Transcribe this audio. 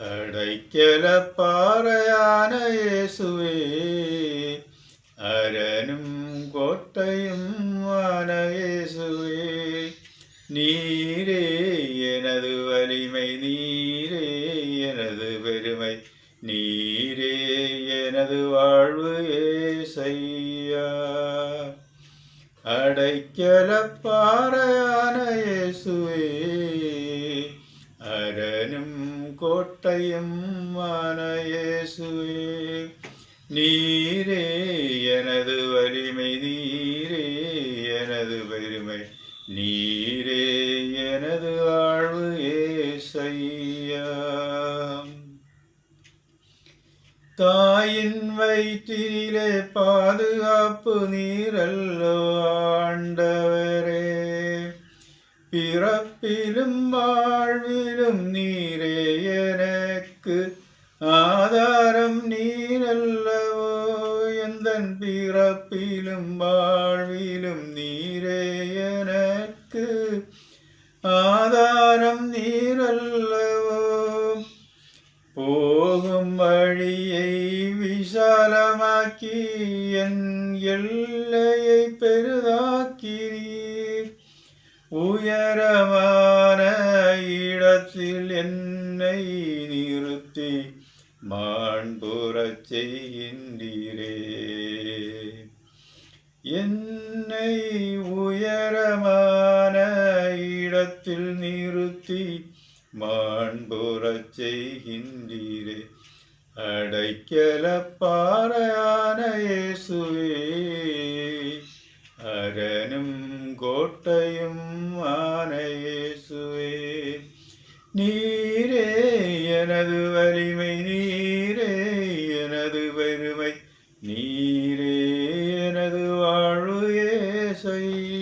அடைக்கல பாறையான இயேசுவே, அரணும் கோட்டையுமான இயேசுவே, நீரே எனது வலிமை, நீரே எனது பெருமை, நீரே எனது வாழ்வு ஏசையா. அடைக்கல பாறையான இயேசுவே, அரணும் கோட்டையுமான இயேசுவே, நீரே எனது வலிமை, நீரே எனது பெருமை, நீரே எனது வாழ்வு ஏசையா. தாயின் வயிற்றிலே பாதுகாப்பு நீரல்லோ ஆண்டவரே, பிறப்பிலும் வாழ்விலும் நீரே எனக்கு ஆதாரம் நீரல்லவோ, எந்தன் பிறப்பிலும் வாழ்விலும் நீரே எனக்கு ஆதாரம் நீரல்லவோ. போகும் வழியை விசாலமாக்கி என் எல்லையை பெரிதாக்கிறீர், உயரமான இடத்தில் என்னை நிறுத்தி மாண்புறச் செய்கின்றீரே. என்னை உயரமான இடத்தில் நிறுத்தி மாண்புறச் செய்கின்றீரே. அடைக்கல பாறையான இயேசுவே, அரணும் கோட்டையும் ஆன இயேசுவே, நீரே எனது வலிமை, நீரே எனது பெருமை, நீரே எனது வாழ்வு ஏசையா.